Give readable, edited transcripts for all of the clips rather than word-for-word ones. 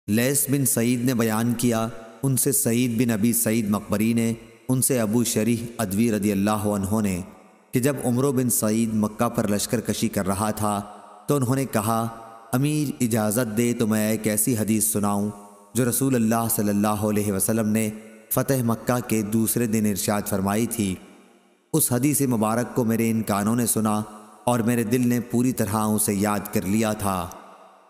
لیث بن سعید نے بیان کیا، ان سے سعید بن ابی سعید مقبری نے، ان سے ابو شریح ادوی رضی اللہ عنہ نے کہ جب عمرو بن سعید مکہ پر لشکر کشی کر رہا تھا تو انہوں نے کہا، امیر اجازت دے تو میں ایک ایسی حدیث سناؤں جو رسول اللہ صلی اللہ علیہ وسلم نے فتح مکہ کے دوسرے دن ارشاد فرمائی تھی۔ اس حدیث مبارک کو میرے ان کانوں نے سنا اور میرے دل نے پوری طرح اسے یاد کر لیا تھا،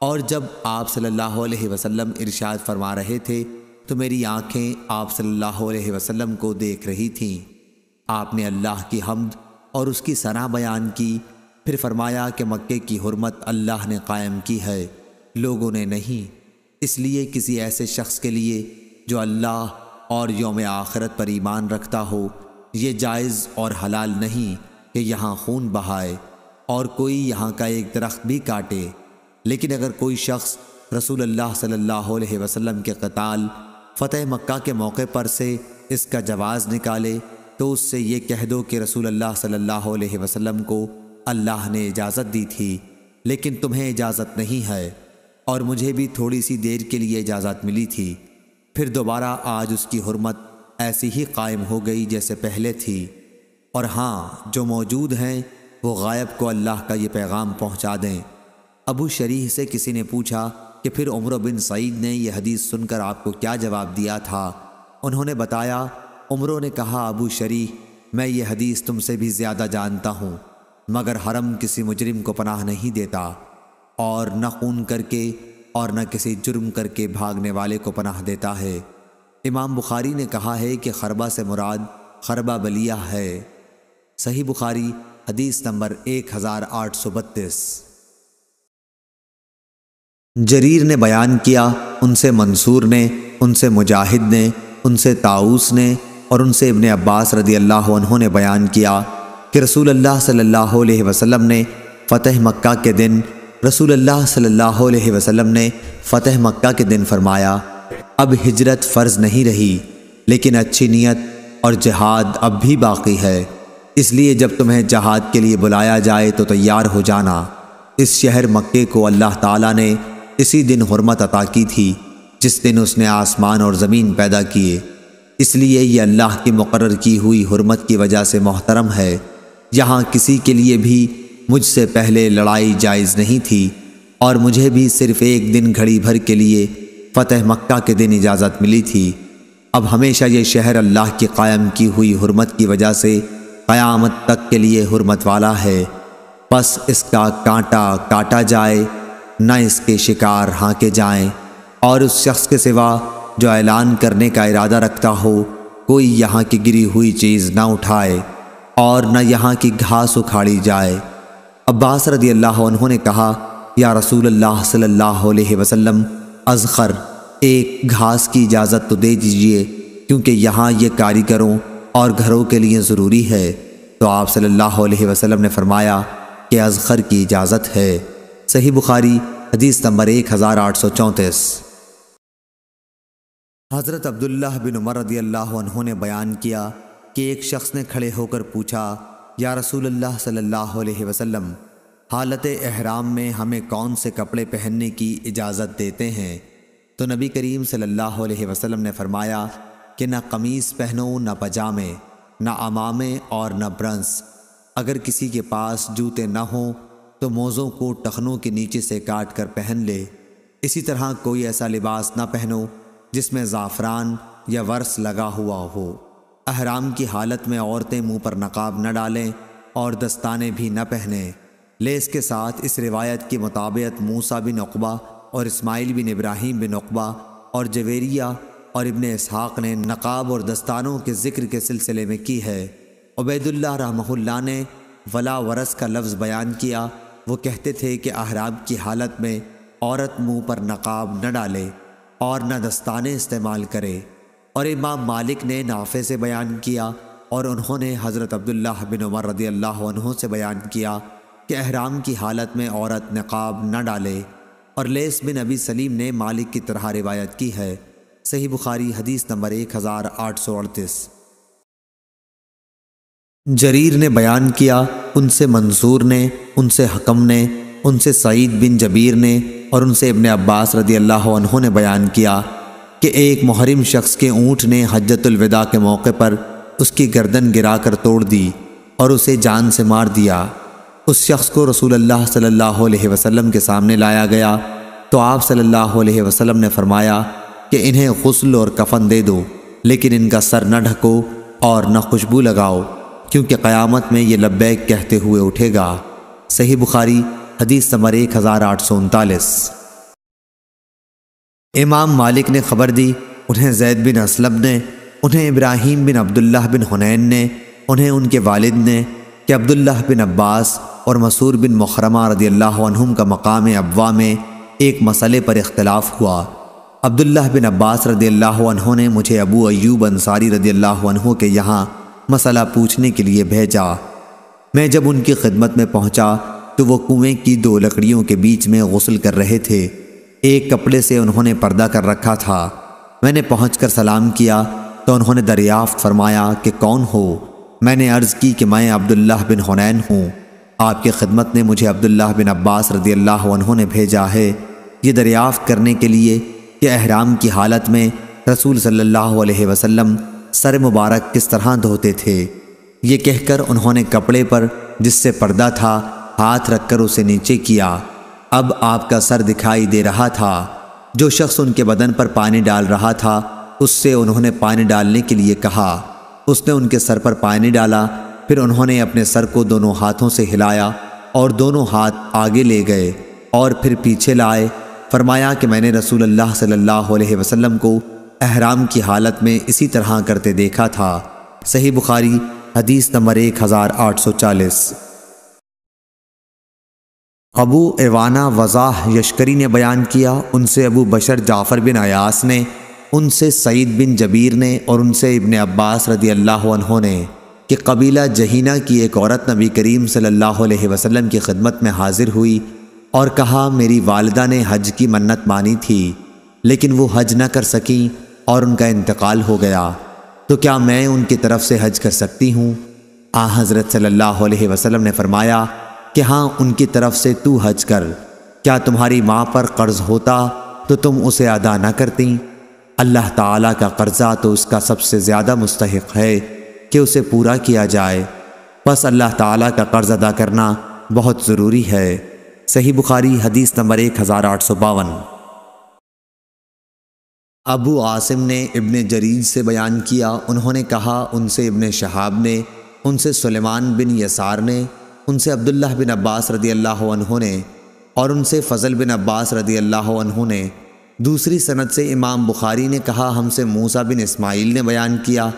اور جب آپ صلی اللہ علیہ وسلم ارشاد فرما رہے تھے تو میری آنکھیں آپ صلی اللہ علیہ وسلم کو دیکھ رہی تھیں۔ آپ نے اللہ کی حمد اور اس کی ثنا بیان کی، پھر فرمایا کہ مکے کی حرمت اللہ نے قائم کی ہے، لوگوں نے نہیں۔ اس لیے کسی ایسے شخص کے لیے جو اللہ اور یوم آخرت پر ایمان رکھتا ہو، یہ جائز اور حلال نہیں کہ یہاں خون بہائے اور کوئی یہاں کا ایک درخت بھی کاٹے۔ لیکن اگر کوئی شخص رسول اللہ صلی اللہ علیہ وسلم کے قتال فتح مکہ کے موقع پر سے اس کا جواز نکالے تو اس سے یہ کہہ دو کہ رسول اللہ صلی اللہ علیہ وسلم کو اللہ نے اجازت دی تھی لیکن تمہیں اجازت نہیں ہے، اور مجھے بھی تھوڑی سی دیر کے لیے اجازت ملی تھی، پھر دوبارہ آج اس کی حرمت ایسی ہی قائم ہو گئی جیسے پہلے تھی۔ اور ہاں، جو موجود ہیں وہ غائب کو اللہ کا یہ پیغام پہنچا دیں۔ ابو شریح سے کسی نے پوچھا کہ پھر عمرو بن سعید نے یہ حدیث سن کر آپ کو کیا جواب دیا تھا؟ انہوں نے بتایا، عمرو نے کہا، ابو شریح، میں یہ حدیث تم سے بھی زیادہ جانتا ہوں، مگر حرم کسی مجرم کو پناہ نہیں دیتا، اور نہ خون کر کے اور نہ کسی جرم کر کے بھاگنے والے کو پناہ دیتا ہے۔ امام بخاری نے کہا ہے کہ خربہ سے مراد خربہ بلیہ ہے۔ صحیح بخاری حدیث نمبر 1832۔ جریر نے بیان کیا، ان سے منصور نے، ان سے مجاہد نے، ان سے طاؤس نے اور ان سے ابن عباس رضی اللہ عنہ نے بیان کیا کہ رسول اللہ صلی اللہ علیہ وسلم نے فتح مکہ کے دن فرمایا، اب ہجرت فرض نہیں رہی لیکن اچھی نیت اور جہاد اب بھی باقی ہے، اس لیے جب تمہیں جہاد کے لیے بلایا جائے تو تیار ہو جانا۔ اس شہر مکے کو اللہ تعالیٰ نے اسی دن حرمت عطا کی تھی جس دن اس نے آسمان اور زمین پیدا کیے، اس لیے یہ اللہ کی مقرر کی ہوئی حرمت کی وجہ سے محترم ہے۔ یہاں کسی کے لیے بھی مجھ سے پہلے لڑائی جائز نہیں تھی، اور مجھے بھی صرف ایک دن گھڑی بھر کے لیے فتح مکہ کے دن اجازت ملی تھی۔ اب ہمیشہ یہ شہر اللہ کی قائم کی ہوئی حرمت کی وجہ سے قیامت تک کے لیے حرمت والا ہے، پس اس کا کانٹا کاٹا جائے، نہ اس کے شکار ہانکے جائیں، اور اس شخص کے سوا جو اعلان کرنے کا ارادہ رکھتا ہو کوئی یہاں کی گری ہوئی چیز نہ اٹھائے اور نہ یہاں کی گھاس اکھاڑی جائے۔ عباس رضی اللہ عنہ نے کہا، یا رسول اللہ صلی اللہ علیہ وسلم، اذخر ایک گھاس کی اجازت تو دے دیجئے، کیونکہ یہاں یہ کاریگروں اور گھروں کے لیے ضروری ہے۔ تو آپ صلی اللہ علیہ وسلم نے فرمایا کہ اذخر کی اجازت ہے۔ صحیح بخاری حدیث نمبر 1834۔ حضرت عبداللہ بن عمر رضی اللہ عنہ نے بیان کیا کہ ایک شخص نے کھڑے ہو کر پوچھا، یا رسول اللہ صلی اللہ علیہ وسلم، حالت احرام میں ہمیں کون سے کپڑے پہننے کی اجازت دیتے ہیں؟ تو نبی کریم صلی اللہ علیہ وسلم نے فرمایا کہ نہ قمیص پہنو، نہ پجامے، نہ عمامے اور نہ برنس۔ اگر کسی کے پاس جوتے نہ ہوں تو موزوں کو ٹخنوں کے نیچے سے کاٹ کر پہن لے۔ اسی طرح کوئی ایسا لباس نہ پہنو جس میں زعفران یا ورس لگا ہوا ہو۔ احرام کی حالت میں عورتیں منہ پر نقاب نہ ڈالیں اور دستانے بھی نہ پہنیں۔ لیس کے ساتھ اس روایت کی مطابقت موسیٰ بن عقبہ اور اسماعیل بن ابراہیم بن عقبہ اور جویریہ اور ابن اسحاق نے نقاب اور دستانوں کے ذکر کے سلسلے میں کی ہے۔ عبید اللہ رحمہ اللہ نے ولا ورس کا لفظ بیان کیا۔ وہ کہتے تھے کہ احرام کی حالت میں عورت منہ پر نقاب نہ ڈالے اور نہ دستانے استعمال کرے۔ اور امام مالک نے نافع سے بیان کیا اور انہوں نے حضرت عبداللہ بن عمر رضی اللہ عنہ سے بیان کیا کہ احرام کی حالت میں عورت نقاب نہ ڈالے، اور لیث بن ابی سلیم نے مالک کی طرح روایت کی ہے۔ صحیح بخاری حدیث نمبر 1838۔ جریر نے بیان کیا، ان سے منصور نے، ان سے حکم نے، ان سے سعید بن جبیر نے، اور ان سے ابن عباس رضی اللہ عنہ نے بیان کیا کہ ایک محرم شخص کے اونٹ نے حجۃ الوداع کے موقع پر اس کی گردن گرا کر توڑ دی اور اسے جان سے مار دیا۔ اس شخص کو رسول اللہ صلی اللہ علیہ وسلم کے سامنے لایا گیا تو آپ صلی اللہ علیہ وسلم نے فرمایا کہ انہیں غسل اور کفن دے دو، لیکن ان کا سر نہ ڈھکو اور نہ خوشبو لگاؤ، کیونکہ قیامت میں یہ لبیک کہتے ہوئے اٹھے گا۔ صحیح بخاری حدیث نمبر 1839۔ امام مالک نے خبر دی، انہیں زید بن اسلم نے، انہیں ابراہیم بن عبداللہ بن حنین نے، انہیں ان کے والد نے کہ عبداللہ بن عباس اور مسعود بن مخرمہ رضی اللہ عنہم کا مقام ابوا میں ایک مسئلے پر اختلاف ہوا۔ عبداللہ بن عباس رضی اللہ عنہ نے مجھے ابو ایوب انصاری رضی اللہ عنہ کے یہاں مسئلہ پوچھنے کے لیے بھیجا۔ میں جب ان کی خدمت میں پہنچا تو وہ کنویں کی 2 لکڑیوں کے بیچ میں غسل کر رہے تھے۔ ایک کپڑے سے انہوں نے پردہ کر رکھا تھا۔ میں نے پہنچ کر سلام کیا تو انہوں نے دریافت فرمایا کہ کون ہو؟ میں نے عرض کی کہ میں عبداللہ بن حنین ہوں۔ آپ کی خدمت نے مجھے عبداللہ بن عباس رضی اللہ عنہ نے بھیجا ہے، یہ دریافت کرنے کے لیے کہ احرام کی حالت میں رسول صلی اللہ علیہ وسلم سر مبارک کس طرح دھوتے تھے۔ یہ کہہ کر انہوں نے کپڑے پر جس سے پردہ تھا ہاتھ رکھ کر اسے نیچے کیا۔ اب آپ کا سر دکھائی دے رہا تھا۔ جو شخص ان کے بدن پر پانی ڈال رہا تھا اس سے انہوں نے پانی ڈالنے کے لیے کہا۔ اس نے ان کے سر پر پانی ڈالا، پھر انہوں نے اپنے سر کو دونوں ہاتھوں سے ہلایا اور دونوں ہاتھ آگے لے گئے اور پھر پیچھے لائے۔ فرمایا کہ میں نے رسول اللہ صلی اللہ علیہ وسلم کو احرام کی حالت میں اسی طرح کرتے دیکھا تھا۔ صحیح بخاری حدیث نمبر 1840۔ ابو ایوانہ وضاح یشکری نے بیان کیا، ان سے ابو بشر جعفر بن عیاس نے، ان سے سعید بن جبیر نے اور ان سے ابن عباس رضی اللہ عنہ نے کہ قبیلہ جہینہ کی ایک عورت نبی کریم صلی اللہ علیہ وسلم کی خدمت میں حاضر ہوئی اور کہا میری والدہ نے حج کی منت مانی تھی لیکن وہ حج نہ کر سکیں اور ان کا انتقال ہو گیا، تو کیا میں ان کی طرف سے حج کر سکتی ہوں؟ حضرت صلی اللہ علیہ وسلم نے فرمایا کہ ہاں ان کی طرف سے تو حج کر۔ کیا تمہاری ماں پر قرض ہوتا تو تم اسے ادا نہ کرتیں؟ اللہ تعالیٰ کا قرضہ تو اس کا سب سے زیادہ مستحق ہے کہ اسے پورا کیا جائے، بس اللہ تعالیٰ کا قرض ادا کرنا بہت ضروری ہے۔ صحیح بخاری حدیث نمبر 1852۔ ابو عاصم نے ابن جریج سے بیان کیا، انہوں نے کہا ان سے ابن شہاب نے، ان سے سلیمان بن یسار نے، ان سے عبداللہ بن عباس رضی اللہ عنہ نے اور ان سے فضل بن عباس رضی اللہ عنہ نے۔ دوسری سند سے امام بخاری نے کہا ہم سے موسیٰ بن اسماعیل نے بیان کیا،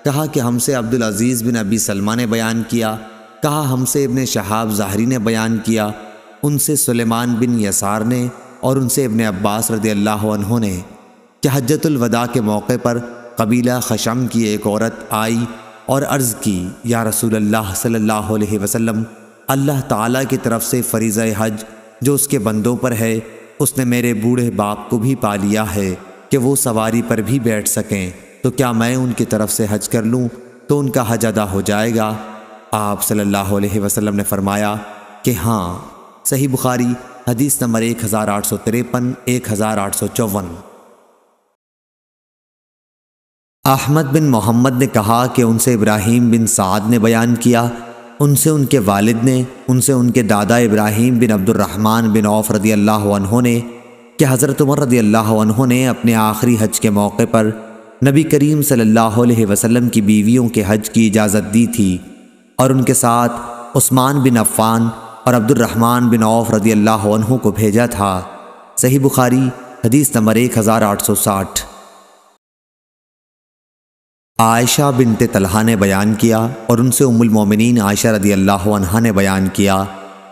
کہا کہ ہم سے عبدالعزیز بن ابی سلمہ نے بیان کیا، کہا ہم سے ابن شہاب ظاہری نے بیان کیا، ان سے سلیمان بن یسار نے اور ان سے ابن عباس رضی اللہ عنہ نے کہ حجۃ الوداع کے موقع پر قبیلہ خشم کی ایک عورت آئی اور عرض کی یا رسول اللہ صلی اللہ علیہ وسلم، اللہ تعالیٰ کی طرف سے فریضہ حج جو اس کے بندوں پر ہے، اس نے میرے بوڑھے باپ کو بھی پا لیا ہے کہ وہ سواری پر بھی بیٹھ سکیں، تو کیا میں ان کی طرف سے حج کر لوں تو ان کا حج ادا ہو جائے گا؟ آپ صلی اللہ علیہ وسلم نے فرمایا کہ ہاں۔ صحیح بخاری حدیث نمبر 1853 1854۔ احمد بن محمد نے کہا کہ ان سے ابراہیم بن سعد نے بیان کیا، ان سے ان کے والد نے، ان سے ان کے دادا ابراہیم بن عبد الرحمن بن عوف رضی اللہ عنہ نے کہ حضرت عمر رضی اللہ عنہ نے اپنے آخری حج کے موقع پر نبی کریم صلی اللہ علیہ وسلم کی بیویوں کے حج کی اجازت دی تھی اور ان کے ساتھ عثمان بن عفان اور عبد الرحمن بن عوف رضی اللہ عنہ کو بھیجا تھا۔ صحیح بخاری حدیث نمبر 1860۔ عائشہ بنت طلحہ نے بیان کیا اور ان سے ام المومنین عائشہ رضی اللہ عنہا نے بیان کیا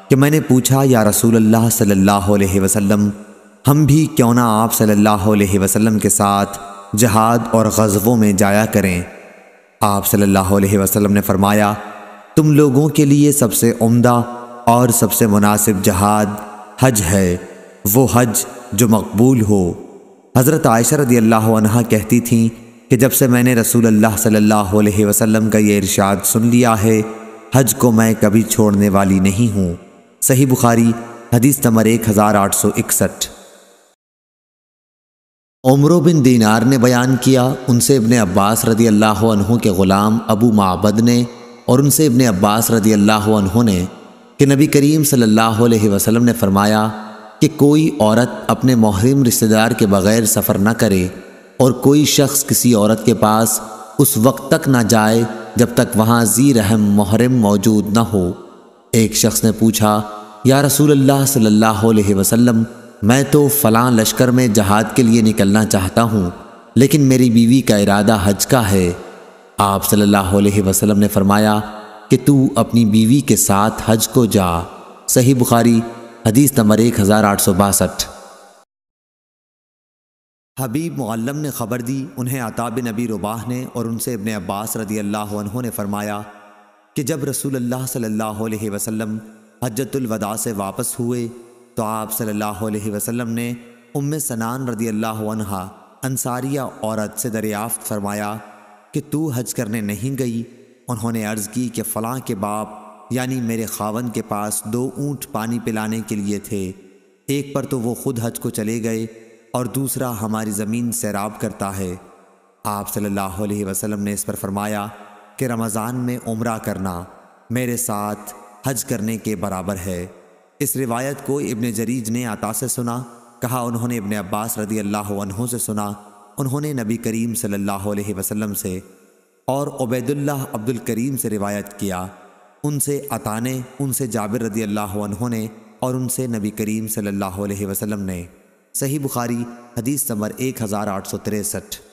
کہ میں نے پوچھا یا رسول اللہ صلی اللہ علیہ وسلم، ہم بھی کیوں نہ آپ صلی اللہ علیہ وسلم کے ساتھ جہاد اور غزووں میں جایا کریں؟ آپ صلی اللہ علیہ وسلم نے فرمایا تم لوگوں کے لیے سب سے عمدہ اور سب سے مناسب جہاد حج ہے، وہ حج جو مقبول ہو۔ حضرت عائشہ رضی اللہ عنہا کہتی تھیں کہ جب سے میں نے رسول اللہ صلی اللہ علیہ وسلم کا یہ ارشاد سن لیا ہے، حج کو میں کبھی چھوڑنے والی نہیں ہوں۔ صحیح بخاری حدیث نمبر 1861۔ عمر بن دینار نے بیان کیا، ان سے ابن عباس رضی اللہ عنہ کے غلام ابو معبد نے، اور ان سے ابن عباس رضی اللہ عنہ نے کہ نبی کریم صلی اللہ علیہ وسلم نے فرمایا کہ کوئی عورت اپنے محرم رشتہ دار کے بغیر سفر نہ کرے، اور کوئی شخص کسی عورت کے پاس اس وقت تک نہ جائے جب تک وہاں ذی رحم محرم موجود نہ ہو۔ ایک شخص نے پوچھا، یا رسول اللہ صلی اللہ علیہ وسلم، میں تو فلاں لشکر میں جہاد کے لیے نکلنا چاہتا ہوں، لیکن میری بیوی کا ارادہ حج کا ہے۔ آپ صلی اللہ علیہ وسلم نے فرمایا کہ تو اپنی بیوی کے ساتھ حج کو جا۔ صحیح بخاری حدیث نمبر 1862۔ حبیب معلم نے خبر دی، انہیں عطا بن ابی رباح نے، اور ان سے ابن عباس رضی اللہ عنہ نے فرمایا کہ جب رسول اللہ صلی اللہ علیہ وسلم حجۃ الوداع سے واپس ہوئے تو آپ صلی اللہ علیہ وسلم نے ام سنان رضی اللہ عنہا انصاریہ عورت سے دریافت فرمایا کہ تو حج کرنے نہیں گئی؟ انہوں نے عرض کی کہ فلاں کے باپ یعنی میرے خاوند کے پاس 2 اونٹ پانی پلانے کے لیے تھے، ایک پر تو وہ خود حج کو چلے گئے اور دوسرا ہماری زمین سیراب کرتا ہے۔ آپ صلی اللہ علیہ وسلم نے اس پر فرمایا کہ رمضان میں عمرہ کرنا میرے ساتھ حج کرنے کے برابر ہے۔ اس روایت کو ابن جریج نے عطا سے سنا، کہا انہوں نے ابن عباس رضی اللہ عنہ سے سنا، انہوں نے نبی کریم صلی اللہ علیہ وسلم سے، اور عبید اللہ عبد الکریم سے روایت کیا، ان سے عطا نے، ان سے جابر رضی اللہ عنہ نے، اور ان سے نبی کریم صلی اللہ علیہ وسلم نے۔ صحیح بخاری حدیث نمبر 1863۔